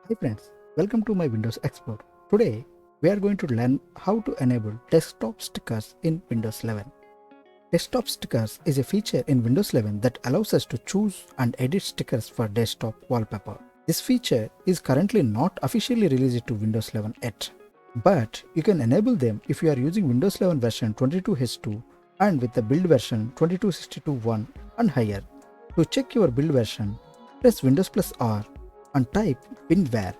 Hi friends, welcome to my Windows Explorer. Today we are going to learn how to enable desktop stickers in Windows 11. Desktop stickers is a feature in Windows 11 that allows us to choose and edit stickers for desktop wallpaper. This feature is currently not officially released to Windows 11 yet, but you can enable them if you are using Windows 11 version 22H2 and with the build version 2262.1 and higher. To check your build version, press Windows plus R and type WinVer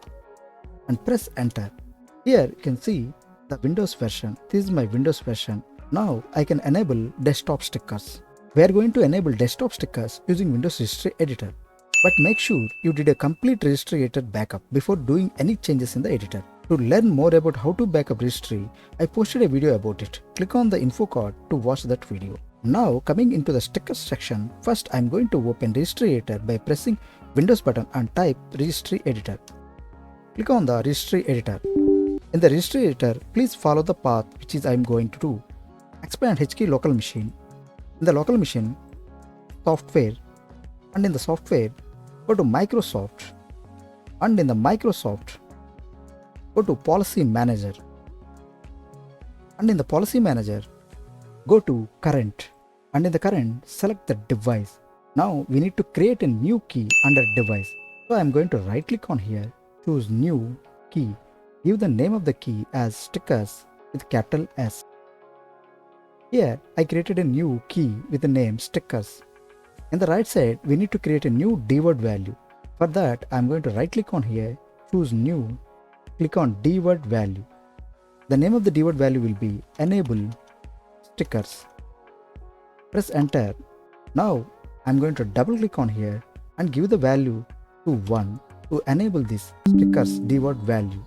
and press enter. Here you can see the Windows version. This is my Windows version. Now I can enable desktop stickers. We are going to enable desktop stickers using Windows Registry Editor. But make sure you did a complete Registry Editor backup before doing any changes in the editor. To learn more about how to backup registry, I posted a video about it. Click on the info card to watch that video. Now coming into the stickers section, first I am going to open Registry Editor by pressing Windows button and type Registry Editor. Click on the Registry Editor. In the Registry Editor, please follow the path which is I am going to do. Expand HKey local machine. In the local machine, software, and in the software, go to Microsoft, and in the Microsoft, go to PolicyManager, and in the PolicyManager, go to Current, and in the Current, select the device. Now we need to create a new key under device. So I am going to right click on here, choose new key, give the name of the key as stickers with capital S. Here I created a new key with the name stickers. In the right side we need to create a new DWORD value. For that I am going to right click on here, choose new, click on DWORD value. The name of the DWORD value will be EnableStickers. Press enter. Now I am going to double click on here and give the value to 1 to enable this stickers DWORD value.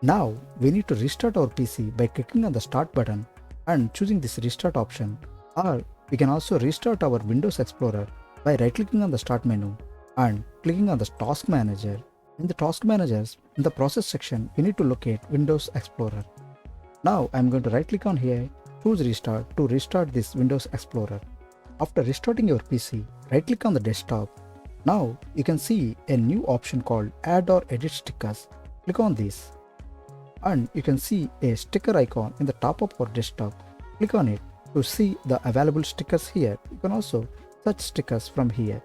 Now we need to restart our PC by clicking on the start button and choosing this restart option, or we can also restart our Windows Explorer by right clicking on the start menu and clicking on the task manager. In the task managers, in the process section, we need to locate Windows Explorer. Now I am going to right click on here, choose restart to restart this Windows Explorer. After restarting your PC, right click on the desktop. Now you can see a new option called add or edit stickers. Click on this and you can see a sticker icon in the top of our desktop. Click on it to see the available stickers here. You can also search stickers from here.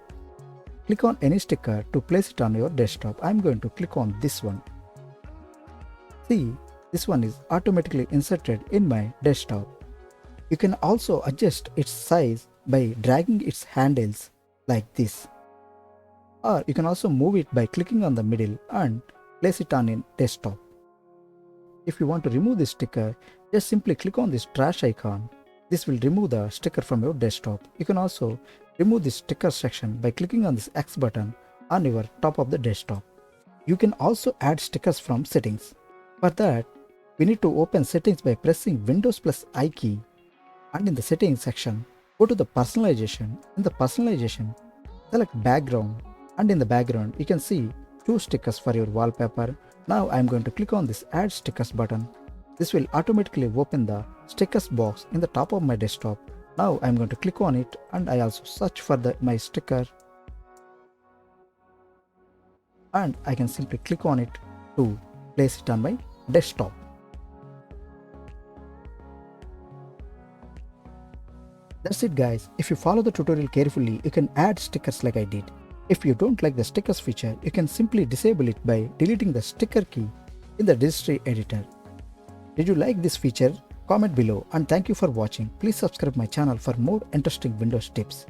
Click on any sticker to place it on your desktop. I am going to click on this one. See, this one is automatically inserted in my desktop. You can also adjust its size by dragging its handles like this. Or you can also move it by clicking on the middle and place it on a desktop. If you want to remove this sticker, just simply click on this trash icon. This will remove the sticker from your desktop. You can also remove this sticker section by clicking on this X button on your top of the desktop. You can also add stickers from settings. For that, we need to open settings by pressing Windows plus I key, and in the settings section, go to the personalization. In the personalization, select background, and in the background you can see choose stickers for your wallpaper. Now I am going to click on this add stickers button. This will automatically open the stickers box in the top of my desktop. Now I am going to click on it and I also search for my sticker, and I can simply click on it to place it on my desktop. That's it guys. If you follow the tutorial carefully, you can add stickers like I did. If you don't like the stickers feature, you can simply disable it by deleting the sticker key in the Registry Editor. Did you like this feature? Comment below, and thank you for watching. Please subscribe my channel for more interesting Windows tips.